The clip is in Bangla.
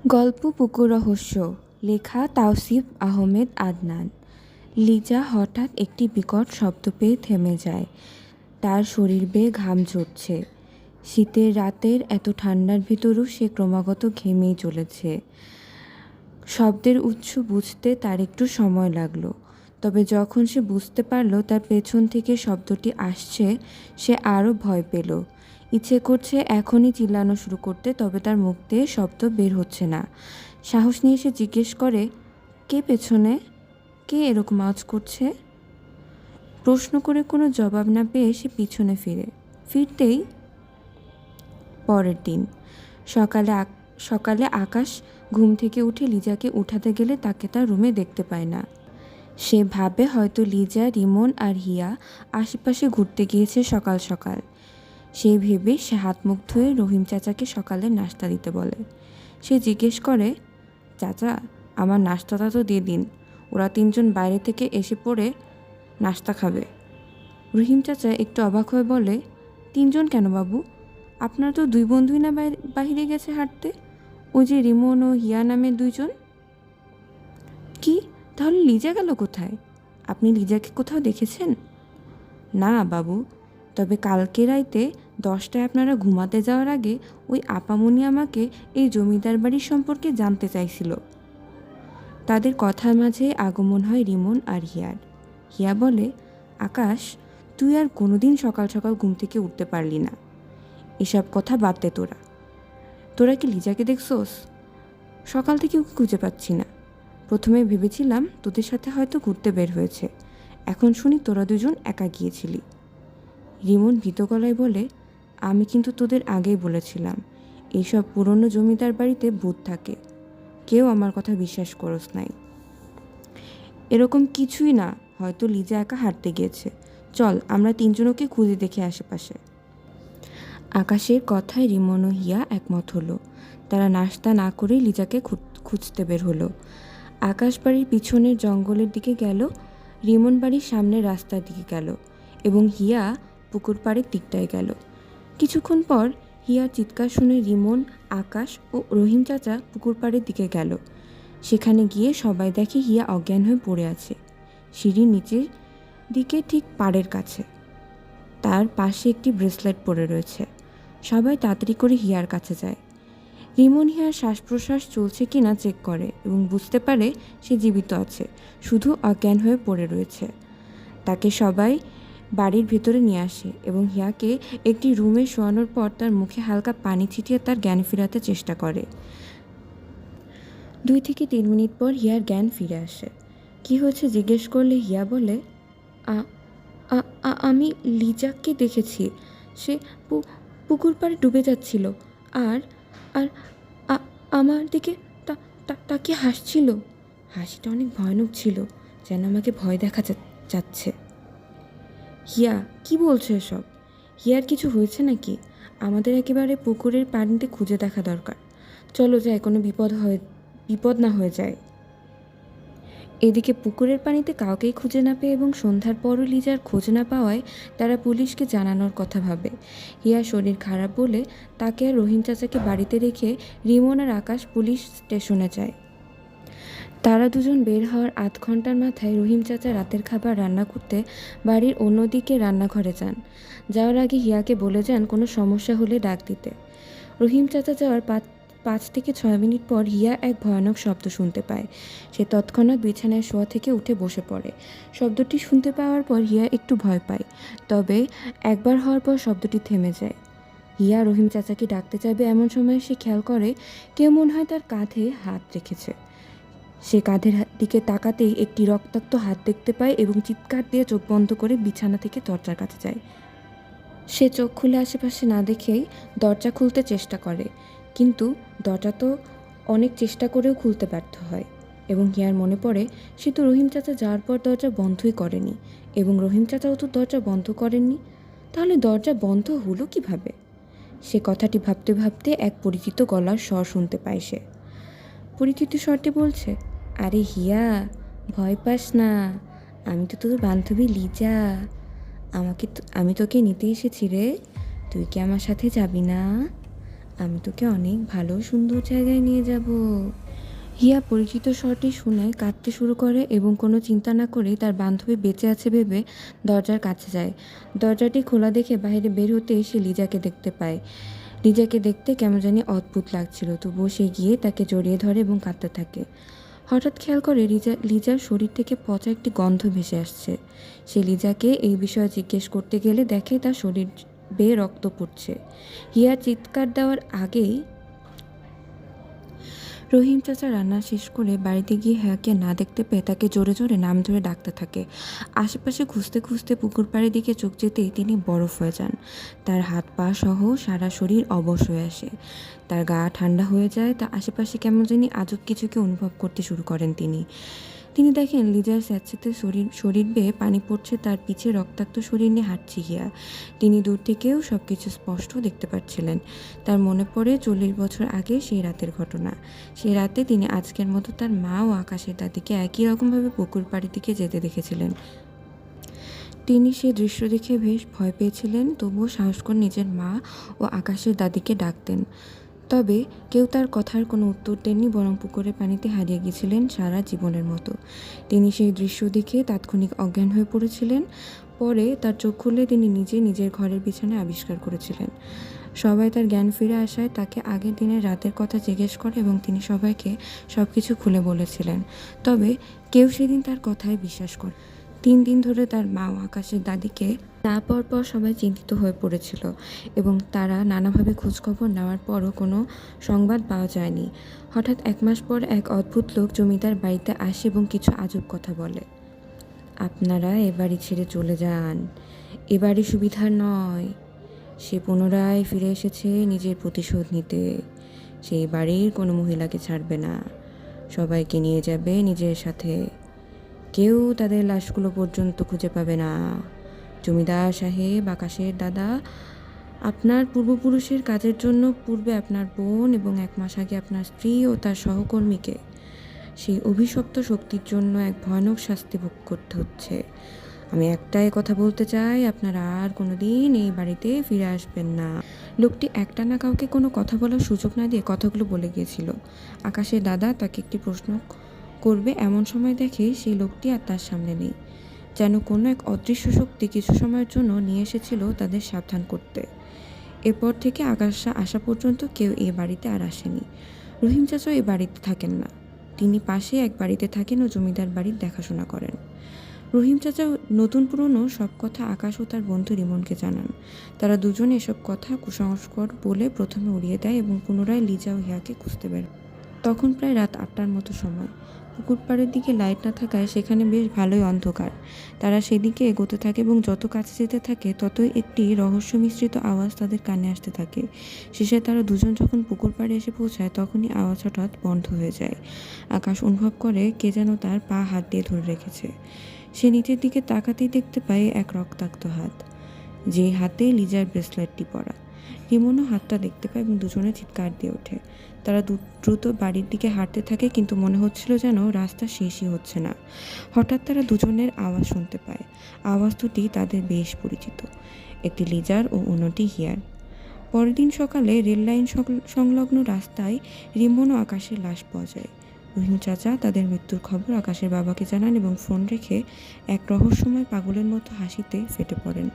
গল্প পুকুর রহস্য, লেখা তাওসিফ আহমেদ আদনান। লিজা হঠাৎ একটি বিকট শব্দ পেয়ে থেমে যায়। তার শরীর বেয়ে ঘাম ঝরছে। শীতের রাতের এত ঠান্ডার ভিতরও সে ক্রমাগত ঘেমেই চলেছে। শব্দের উৎস বুঝতে তার একটু সময় লাগলো, তবে যখন সে বুঝতে পারল তার পেছন থেকে শব্দটি আসছে, সে আরও ভয় পেল। ইচ্ছে করছে এখনই চিল্লানো শুরু করতে, তবে তার মুখ দিয়ে শব্দ বের হচ্ছে না। সাহস নিয়ে সে জিজ্ঞেস করে, কে পেছনে? কে এরকম আওয়াজ করছে? প্রশ্ন করে কোনো জবাব না পেয়ে সে পিছনে ফিরতেই পরের দিন সকালে আকাশ ঘুম থেকে উঠে লিজাকে উঠাতে গেলে তাকে তার রুমে দেখতে পায় না। সে ভাবে হয়তো লিজা, রিমন আর হিয়া আশেপাশে ঘুরতে গিয়েছে সকাল সকাল। সেই ভেবে সে হাত মুখ ধুয়ে রহিম চাচাকে সকালে নাস্তা দিতে বলে। সে জিজ্ঞেস করে, চাচা, আমার নাস্তাটা তো দিয়ে দিন, ওরা তিনজন বাইরে থেকে এসে পড়ে নাস্তা খাবে। রহিম চাচা একটু অবাক হয়ে বলে, তিনজন কেন বাবু? আপনার তো দুই বন্ধুই না বাহিরে গেছে হাঁটতে, ওই যে রিমন ও হিয়া নামের দুইজন। কি, তাহলে লিজা গেল কোথায়? আপনি লিজাকে কোথাও দেখেছেন? না বাবু, তবে কালকে রাইতে 10টায় আপনারা ঘুমাতে যাওয়ার আগে ওই আপামনি আমাকে এই জমিদার বাড়ির সম্পর্কে জানতে চাইছিল। তাদের কথার মাঝে আগমন হয় রিমন আর হিয়ার। হিয়া বলে, আকাশ, তুই আর কোনোদিন সকাল সকাল ঘুম থেকে উঠতে পারলি না। এসব কথা বাদ দে, তোরা কি লিজাকে দেখছোস? সকাল থেকে ওকে খুঁজে পাচ্ছি না। প্রথমে ভেবেছিলাম তোদের সাথে হয়তো ঘুরতে বের হয়েছে, এখন শুনি তোরা দুজন একা গিয়েছিলি। রিমন ভীত গলায় বলে, আমি কিন্তু তোদের আগেই বলেছিলাম এইসব পুরনো জমিদার বাড়িতে ভূত থাকে, কেউ আমার কথা বিশ্বাস করস নাই। এরকম কিছুই না, হয়তো লিজা একা হাঁটতে গিয়েছে। চল আমরা তিনজন ওকে খুঁজে দেখে আশেপাশে। আকাশের কথায় রিমন ও হিয়া একমত হলো। তারা নাস্তা না করেই লিজাকে খুঁজতে বের হলো। আকাশ বাড়ির পিছনের জঙ্গলের দিকে গেল, রিমন বাড়ির সামনের রাস্তার দিকে গেল এবং হিয়া পুকুর পাড়ের দিকটায় গেল। কিছুক্ষণ পর হিয়ার চিৎকার শুনে রিমন, আকাশ ও রহিম চাচা পুকুর পাড়ের দিকে গেল। সেখানে গিয়ে সবাই দেখে হিয়া অজ্ঞান হয়ে পড়ে আছে, সিঁড়ির নিচের দিকে ঠিক পাড়ের কাছে। তার পাশে একটি ব্রেসলেট পড়ে রয়েছে। সবাই তাড়াতাড়ি করে হিয়ার কাছে যায়। রিমন হিয়ার শ্বাস প্রশ্বাস চলছে কিনা চেক করে এবং বুঝতে পারে সে জীবিত আছে, শুধু অজ্ঞান হয়ে পড়ে রয়েছে। তাকে সবাই বাড়ির ভেতরে নিয়ে আসে এবং হিয়াকে একটি রুমে শোয়ানোর পর তার মুখে হালকা পানি ছিটিয়ে তার জ্ঞান ফেরাতে চেষ্টা করে। 2 থেকে 3 মিনিট পর হিয়ার জ্ঞান ফিরে আসে। কি হয়েছে জিজ্ঞেস করলে হিয়া বলে, আমি লিজাকে দেখেছি, সে পুকুর পাড়ে ডুবে যাচ্ছিল আর আর আমার দিকে তাকে হাসছিল। হাসিটা অনেক ভয়ানক ছিল, যেন আমাকে ভয় দেখা যাচ্ছে। হিয়া, কি বলছো এসব? হিয়ার কিছু হয়েছে নাকি? আমাদের একেবারে পুকুরের পানিতে খুঁজে দেখা দরকার। চলো যাই, কোনো বিপদ না হয়ে যায়। এদিকে পুকুরের পানিতে কাউকেই খুঁজে না পেয়ে এবং সন্ধ্যার পরও লিজার খোঁজ না পাওয়ায় তারা পুলিশকে জানানোর কথা ভাবে। হিয়ার শরীর খারাপ বলে তাকে আর রহিম চাচাকে বাড়িতে রেখে রিমন আর আকাশ পুলিশ স্টেশনে যায়। তারা দুজন বের হওয়ার 8 ঘন্টার মাথায় রহিম চাচা রাতের খাবার রান্না করতে বাড়ির অন্যদিকে রান্নাঘরে যান। যাওয়ার আগে হিয়াকে বলে যান কোনো সমস্যা হলে ডাক দিতে। রহিম চাচা যাওয়ার 5 থেকে 6 মিনিট পর হিয়া এক ভয়ানক শব্দ শুনতে পায়। সে তৎক্ষণাৎ বিছানায় শোয়া থেকে উঠে বসে পড়ে। শব্দটি শুনতে পাওয়ার পর হিয়া একটু ভয় পায়, তবে একবার হওয়ার পর শব্দটি থেমে যায়। হিয়া রহিম চাচাকে ডাকতে যাবে এমন সময় সে খেয়াল করে কেউ মনে হয় তার কাঁধে হাত রেখেছে। সে কাঁধের দিকে তাকাতেই একটি রক্তাক্ত হাত দেখতে পায় এবং চিৎকার দিয়ে চোখ বন্ধ করে বিছানা থেকে দরজার কাছে যায়। সে চোখ খুলে আশেপাশে না দেখেই দরজা খুলতে চেষ্টা করে, কিন্তু দরজা তো অনেক চেষ্টা করেও খুলতে ব্যর্থ হয় এবং হিয়ার মনে পড়ে সে তো রহিম চাচা যাওয়ার পর দরজা বন্ধই করেনি এবং রহিম চাচাও তো দরজা বন্ধ করেননি, তাহলে দরজা বন্ধ হলো কিভাবে? সে কথাটি ভাবতে ভাবতে এক পরিচিত গলার স্বর শুনতে পায় সে। পরিচিত স্বরটি বলছে, আরে হিয়া, ভয় পাস না, আমি তো তোর বান্ধবী লিজা। আমি তোকে নিতে এসেছি রে, তুই কি আমার সাথে যাবি না? আমি তোকে অনেক ভালো সুন্দর জায়গায় নিয়ে যাব। হিয়া পরিচিত স্বরটি শুনে কাঁদতে শুরু করে এবং কোনো চিন্তা না করে তার বান্ধবী বেঁচে আছে ভেবে দরজার কাছে যায়। দরজাটি খোলা দেখে বাইরে বের হতেই সে লিজাকে দেখতে পায়। লিজাকে দেখতে কেমন জানি অদ্ভুত লাগছিল, তবুও সে গিয়ে তাকে জড়িয়ে ধরে এবং কাঁদতে থাকে। হঠাৎ খেয়াল করে লিজার শরীর থেকে পচা একটি গন্ধ ভেসে আসছে। সে লিজাকে এই বিষয়ে জিজ্ঞেস করতে গেলে দেখে তার শরীর বেয়ে রক্ত পড়ছে। হিয়া চিৎকার দেওয়ার আগেই রহিম চাচা রান্না শেষ করে বাড়িতে গিয়ে হিয়াকে না দেখতে পেয়ে তাকে জোরে জোরে নাম ধরে ডাকতে থাকে। আশেপাশে খুঁজতে খুঁজতে পুকুর পাড়ের দিকে চোখ যেতেই তিনি বরফ হয়ে যান। তার হাত পা সহ সারা শরীর অবশ হয়ে আসে। তার গা ঠান্ডা হয়ে যায়। তা আশেপাশে কেমন জানি আজব কিছুকে অনুভব করতে শুরু করেন তিনি। তিনি দেখেন লিজার স্যাঁতসেঁতে শরীর বেয়ে পানি পড়ছে, তার পিছে রক্তাক্ত শরীর নিয়ে হাঁটছে হিয়া। তিনি দূর থেকেও সব কিছু স্পষ্ট দেখতে পাচ্ছিলেন। তার মনে পড়ে 40 বছর আগে সেই রাতের ঘটনা। সেই রাতে তিনি আজকের মতো তার মা ও আকাশের দাদিকে একই রকমভাবে পুকুর পাড়ের দিকে যেতে দেখেছিলেন। তিনি সে দৃশ্য দেখে বেশ ভয় পেয়েছিলেন, তবুও সাহস করে নিজের মা ও আকাশের দাদিকে ডাকতেন। তবে কেউ তার কথার কোনো উত্তর দেননি, বরং পুকুরের পানিতে হারিয়ে গিয়েছিলেন সারা জীবনের মতো। তিনি সেই দৃশ্য দেখে তাৎক্ষণিক অজ্ঞান হয়ে পড়েছিলেন। পরে তার চোখ খুললে তিনি নিজের ঘরের বিছানায় আবিষ্কার করেছিলেন। সবাই তার জ্ঞান ফিরে আসায় তাকে আগের দিনের রাতের কথা জিজ্ঞেস করে এবং তিনি সবাইকে সব কিছু খুলে বলেছিলেন। তবে কেউ সেদিন তার কথায় বিশ্বাস করে। 3 দিন ধরে তার মা ও আকাশের দাদিকে না পাওয়ার পর সবাই চিন্তিত হয়ে পড়েছিল এবং তারা নানাভাবে খোঁজখবর নেওয়ার পরও কোনো সংবাদ পাওয়া যায়নি। হঠাৎ 1 মাস পর এক অদ্ভুত লোক জমিদার বাড়িতে আসে এবং কিছু আজব কথা বলে। আপনারা এ বাড়ি ছেড়ে চলে যান, এ বাড়ি সুবিধার নয়। সে পুনরায় ফিরে এসেছে নিজের প্রতিশোধ নিতে। সেই বাড়ির কোনো মহিলাকে ছাড়বে না, সবাইকে নিয়ে যাবে নিজের সাথে। কেউ তাদের লাশগুলো পর্যন্ত খুঁজে পাবে না। জমিদার সাহেব, আকাশের দাদা, আপনার পূর্বপুরুষের কাজের জন্য পূর্বে আপনার বোন এবং 1 মাস আগে আপনার স্ত্রী ও তার সহকর্মীকে সেই অভিশপ্ত শক্তির জন্য এক ভয়ানক শাস্তি ভোগ করতে হচ্ছে। আমি একটাই কথা বলতে চাই, আপনারা আর কোনো দিন এই বাড়িতে ফিরে আসবেন না। লোকটি একটানা কাউকে কোনো কথা বলার সুযোগ না দিয়ে কথাগুলো বলে গিয়েছিল। আকাশের দাদা তাকে একটি প্রশ্ন করবে এমন সময় দেখে সেই লোকটি আর তার সামনে নেই। যেন কোনো এক অদৃশ্য শক্তি কিছু সময়ের জন্য নিয়ে এসেছিল তাদের সাবধান করতে। এরপর থেকে আকাশা আসা পর্যন্ত কেউ এ বাড়িতে আর আসেনি। রহিম চাচা এ বাড়িতে থাকেন না, তিনি পাশে এক বাড়িতে থাকেন ও জমিদার বাড়ির দেখাশোনা করেন। রহিম চাচা নতুন পুরনো সব কথা আকাশ ও তার বন্ধু রিমনকে জানান। তারা দুজনে এসব কথা কুসংস্কার বলে প্রথমে উড়িয়ে দেয় এবং পুনরায় লিজা ও হিয়াকে খুঁজতে বের। তখন প্রায় রাত 8টার মতো সময়। পুকুর পাড়ের দিকে লাইট না থাকায় সেখানে বেশ ভালোই অন্ধকার। তারা সেদিকে এগোতে থাকে এবং যত কাছে যেতে থাকে ততই একটি রহস্য মিশ্রিত আওয়াজ তাদের কানে আসতে থাকে। শেষে তারা দুজন যখন পুকুর পাড়ে এসে পৌঁছায় তখনই আওয়াজ হঠাৎ বন্ধ হয়ে যায়। আকাশ অনুভব করে কে যেন তার পা হাত দিয়ে ধরে রেখেছে। সে নিচের দিকে তাকাতেই দেখতে পায় এক রক্তাক্ত হাত, যে হাতে লিজার ব্রেসলেটটি পরা। রিমনও হাতটা দেখতে পায় এবং দুজনে চিৎকার দিয়ে ওঠে। তারা দ্রুত বাড়ির দিকে হাঁটতে থাকে, কিন্তু মনে হচ্ছিল যেন রাস্তা শেষই হচ্ছে না। হঠাৎ তারা দুজনের আওয়াজ শুনতে পায়। আওয়াজ দুটি তাদের বেশ পরিচিত, একটি লিজার ও অন্যটি হিয়ার। পরের দিন সকালে রেল লাইন সংলগ্ন রাস্তায় রিমন ও আকাশের লাশ পাওয়া যায়। রহিম চাচা তাদের মৃত্যুর খবর আকাশের বাবাকে জানান এবং ফোন রেখে এক রহস্যময় পাগলের মতো হাসিতে ফেটে পড়েন।